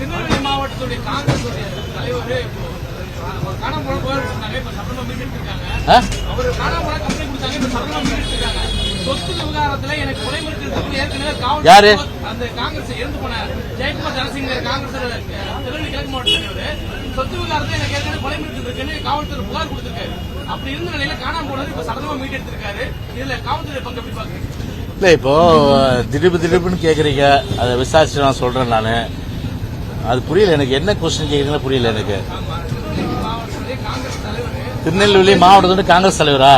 திருநெல்வேலி மாவட்டத்துடைய காங்கிரஸ் தலைவர் காணாம போயிருக்காங்க, இப்ப சட்டமா மீட்டு இருக்காங்க. அவரு காணாம கம்ப்ளைண்ட் கொடுத்தாங்க, இப்ப சட்டமா மீட்டு இருக்காங்க. சொத்து விவகாரத்துல எனக்கு கொலை மிரட்டல் ஏற்கனவே காவல் அந்த காங்கிரஸ் இறந்து போன ஜெயக்குமார் தனசிங் காங்கிரஸ் திருநெல்வேலி கிழக்கு மாவட்ட தலைவர் சொத்து விவகாரத்துல எனக்கு ஏற்கனவே கொலை மிரட்டல் இருக்குன்னு காவல்துறை புகார் கொடுத்திருக்காரு. அப்படி இருந்த நிலையில காணாம போனது இப்ப சட்டமா மீட்டு எடுத்திருக்காரு. இதுல காவல்துறை பங்கு எப்படி பாக்குறீங்க? இல்ல இப்போ திடீர்னு கேக்குறீங்க, அதை விசாரிச்சு நான் சொல்றேன். நானு அது புரியல எனக்கு, என்ன கொஸ்டின் கேக்குறீங்களா புரியல எனக்கு. திருநெல்வேலி மாவட்டத்தோட காங்கிரஸ் தலைவரா?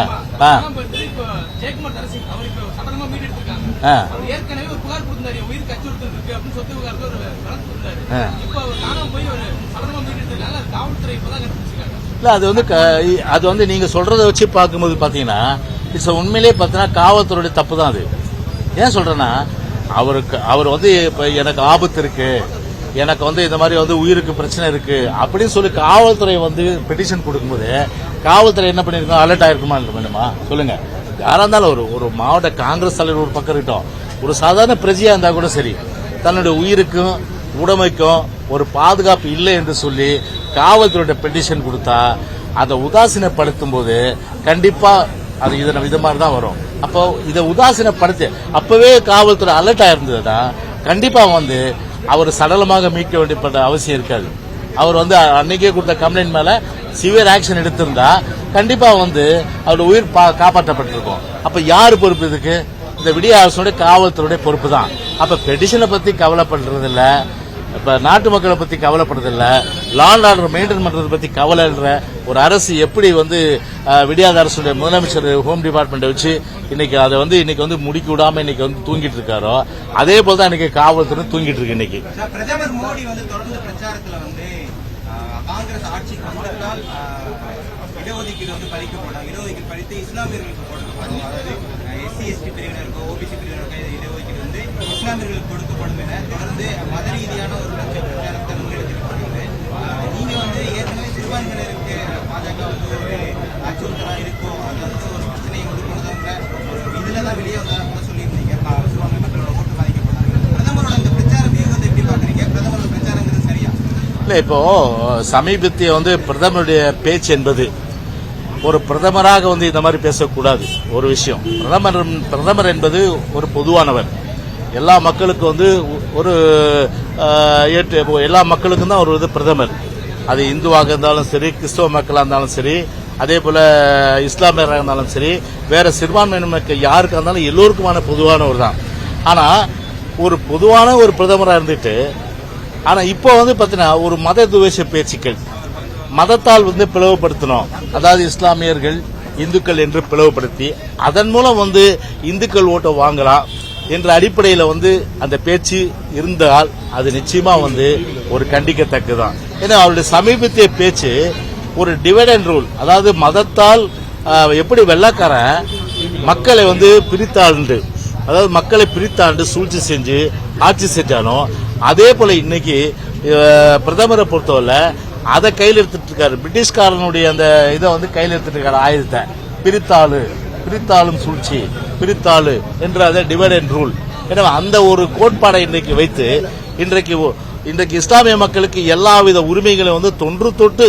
இல்ல அது வந்து நீங்க சொல்றதை வச்சு பார்க்கும்போது பாத்தீங்கன்னா உண்மையிலேயே பார்த்தீங்கன்னா காவல்துறையுடைய தப்பு தான் அது. ஏன் சொல்றேன்னா அவர் வந்து இப்ப எனக்கு ஆபத்து இருக்கு, எனக்கு வந்து இந்த மாதிரி வந்து உயிருக்கு பிரச்சனை இருக்கு அப்படின்னு சொல்லி காவல்துறை வந்து பெட்டிஷன் கொடுக்கும்போது காவல்துறை என்ன பண்ணிருக்கோம், அலர்ட் ஆயிருக்குமா வேணுமா சொல்லுங்க. யாரா இருந்தாலும் ஒரு மாவட்ட காங்கிரஸ் தலைவர் ஒரு பக்கம் இருக்கட்டும், ஒரு சாதாரண பிரஜையா இருந்தா கூட சரி, தன்னுடைய உயிருக்கும் உடைமைக்கும் ஒரு பாதுகாப்பு இல்லை என்று சொல்லி காவல்துறையோட பெட்டிஷன் கொடுத்தா அதை உதாசீனப்படுத்தும் போது கண்டிப்பா அது இது மாதிரி தான் வரும். அப்போ இதை உதாசீனப்படுத்தி அப்பவே காவல்துறை அலர்ட் ஆயிருந்ததுன்னா கண்டிப்பா வந்து அவர் சடலமாக மீட்க வேண்டிய அவசியம் இருக்காது. அவர் வந்து அன்னைக்கே கொடுத்த கம்ப்ளைண்ட் மேல சிவியர் ஆக்ஷன் எடுத்திருந்தா கண்டிப்பா வந்து அவருடைய உயிர் காப்பாற்றப்பட்டிருக்கும். அப்ப யாரு பொறுப்பு இதுக்கு? இந்த விடிய அரசுடைய காவல்துறையுடைய பொறுப்பு தான். அப்ப பெட்டிஷனை பத்தி கவலைப்படுறது இல்ல, இப்ப நாட்டு மக்களை பத்தி கவலைப்படுறது இல்ல, லா அண்ட் ஆர்டர் மெயின்டைன் பண்றதை பத்தி கவலைன்ற ஒரு அரசு எப்படி வந்து விடியாத அரசுடைய முதலமைச்சர் ஹோம் டிபார்ட்மெண்ட் வச்சு இன்னைக்கு வந்து முடிக்க விடாம இன்னைக்கு வந்து தூங்கிட்டு இருக்காரோ, அதே போலதான் இன்னைக்கு காவல்துறை தூங்கிட்டு இருக்கு. இன்னைக்கு பிரதமர் மோடி வந்து தொடர்ந்து பிரச்சாரத்துல வந்து காங்கிரஸ் ஆட்சிக்கு வந்தால் இடஒதுக்கீடு வந்து பறிக்கப்படும், இடஒதுக்கீடு பறித்து இஸ்லாமியர்களுக்கு கொடுக்கப்படும், அதாவது எஸ்சி எஸ்டி பிரிவினருக்கோ ஓபிசி பிரிவினருக்கோ இடஒதுக்கீடு வந்து இஸ்லாமியர்களுக்கு கொடுக்கப்படும் என தொடர்ந்து மத ரீதியான ஒரு பிரச்சாரத்தை முன்னெடுத்திருக்கிறது. நீங்க வந்து ஏற்கனவே சிறுபான்மையினருக்கு பாஜக வந்து ஒரு அச்சுறுத்தலா இருக்கும், அது வந்து ஒரு பிரச்சனையை வந்து கொண்டுதாங்க இதுலதான் வெளியே வந்தாலும் சொல்லியிருந்தீங்க, சிறுபான்மை மக்களோட ஓட்டு பாதிக்கப்பட்டாங்க. பிரதமரோட இந்த பிரச்சார வியூகத்தை எப்படி பாக்குறீங்க? பிரதமரோட பிரச்சாரங்கிறது சரியா? இல்ல இப்போ சமீபத்திய வந்து பிரதமருடைய பேச்சு என்பது ஒரு பிரதமராக வந்து இந்த மாதிரி பேசக்கூடாது. ஒரு விஷயம், பிரதமர் என்பது ஒரு பொதுவானவர், எல்லா மக்களுக்கும் வந்து ஒரு எல்லா மக்களுக்கும் தான் ஒரு இது பிரதமர். அது இந்துவாக இருந்தாலும் சரி, கிறிஸ்தவ மக்களாக இருந்தாலும் சரி, அதே போல இஸ்லாமியராக இருந்தாலும் சரி, வேற சிறுபான்மையின மக்கள் யாருக்கா இருந்தாலும் எல்லோருக்குமான பொதுவானவர் தான். ஆனா ஒரு பொதுவான ஒரு பிரதமராக இருந்துட்டு ஆனா இப்போ வந்து பாத்தீங்கன்னா ஒரு மத துவேஷ பேச்சுக்கள், மதத்தால் வந்து பிளவுபடுத்தணும், அதாவது இஸ்லாமியர்கள் இந்துக்கள் என்று பிளவுபடுத்தி அதன் மூலம் வந்து இந்துக்கள் ஓட்டை வாங்கலாம் என்ற அடிப்படையில் வந்து அந்த பேச்சு இருந்தால் அது நிச்சயமா வந்து ஒரு கண்டிக்கத்தக்கதான். ஏன்னா அவருடைய சமீபத்திய பேச்சு ஒரு டிவைட் அண்ட் ரூல், அதாவது மதத்தால் எப்படி வெள்ளக்காரன் மக்களை வந்து பிரித்தாண்டு, அதாவது மக்களை பிரித்தாண்டு சூழ்ச்சி செஞ்சு ஆட்சி செஞ்சானோ அதே போல இன்னைக்கு பிரதமரை பொறுத்தவரை அதை கையில் எடுத்துட்டு இருக்காரு. பிரிட்டிஷ்காரனுடைய அந்த இதை வந்து கையில் எடுத்துட்டு இருக்காரு, ஆயுதத்தை பிரித்தாளும் சூழ்ச்சி, பிரித்தாளு என்ற அதை டிவைட் அண்ட் ரூல். எனவே அந்த ஒரு கோட்பாடை இன்றைக்கு வைத்து இன்றைக்கு இஸ்லாமிய மக்களுக்கு எல்லாவித உரிமைகளையும் வந்து தொன்று தொட்டு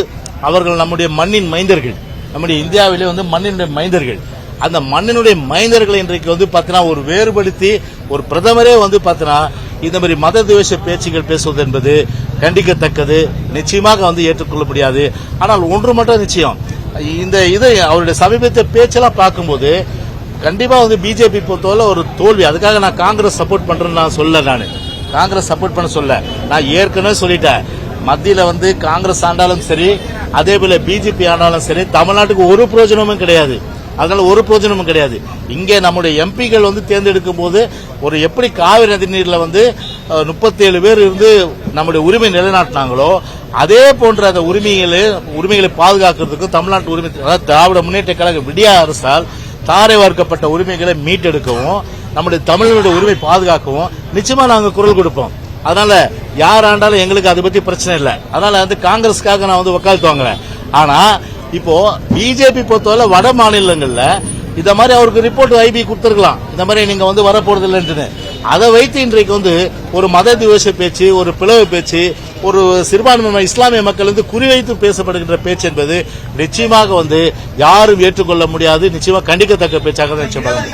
அவர்கள் நம்முடைய மண்ணின் மைந்தர்கள், நம்முடைய இந்தியாவிலே வந்து மண்ணினுடைய மைந்தர்கள், அந்த மண்ணினுடைய மைந்தர்களை இன்றைக்கு வந்து பாத்தீங்கன்னா ஒரு வேறுபடுத்தி ஒரு பிரதமரே வந்து பாத்தீங்கன்னா இந்த மாதிரி மத துவேஷ பேச்சுகள் பேசுவது என்பது கண்டிக்கத்தக்கது, நிச்சயமாக வந்து ஏற்றுக்கொள்ள முடியாது. ஆனால் ஒன்று மட்டும் நிச்சயம், இந்த இதை அவருடைய சமீபத்திய பேச்செல்லாம் பார்க்கும்போது கண்டிப்பா வந்து பிஜேபி பொறுத்தவரை ஒரு தோல்வி. அதுக்காக நான் காங்கிரஸ் சப்போர்ட் பண்றேன்னு நான் சொல்ல, நான் காங்கிரஸ் சப்போர்ட் பண்ண சொல்ல, நான் ஏற்கனவே சொல்லிட்டேன், மத்தியில வந்து காங்கிரஸ் ஆண்டாலும் சரி, அதே போல பிஜேபி ஆண்டாலும் சரி, தமிழ்நாட்டுக்கு ஒரு பிரயோஜனமும் கிடையாது. அதனால ஒரு பிரயோஜனமும் கிடையாது. இங்கே நம்முடைய எம்பிக்கள் வந்து தேர்ந்தெடுக்கும் போது ஒரு எப்படி காவிரி நதி நீர்ல வந்து 37 பேர் இருந்து நம்முடைய உரிமை நிலைநாட்டினாங்களோ அதே போன்ற அந்த உரிமைகளை பாதுகாக்கிறதுக்கு தமிழ்நாட்டு உரிமை, அதாவது திராவிட முன்னேற்ற கழக விடிய அரசால் தாரை வார்க்கப்பட்ட உரிமைகளை மீட்டெடுக்கவும் நம்முடைய தமிழனுடைய உரிமை பாதுகாக்கவும் நிச்சயமா நாங்கள் குரல் கொடுப்போம். அதனால யார் ஆண்டாலும் எங்களுக்கு அதை பத்தி பிரச்சனை இல்லை. அதனால வந்து காங்கிரஸ்க்காக நான் வந்து வக்காலத்து வாங்குறேன். ஆனா இப்போ பிஜேபி பொறுத்தவரை வட மாநிலங்கள்ல இந்த மாதிரி அவருக்கு ரிப்போர்ட் ஐபி கொடுத்திருக்கலாம், இந்த மாதிரி நீங்க வந்து வரப்போறது இல்லைன்னு. அதை வைத்து இன்றைக்கு வந்து ஒரு மத துவேஷ பேச்சு, ஒரு பிளவு பேச்சு, ஒரு சிறுபான்மை இஸ்லாமிய மக்கள் வந்து குறிவைத்து பேசப்படுகின்ற பேச்சு என்பது நிச்சயமாக வந்து யாரும் ஏற்றுக்கொள்ள முடியாது, நிச்சயமாக கண்டிக்கத்தக்க பேச்சாக தான் நிச்சயமாக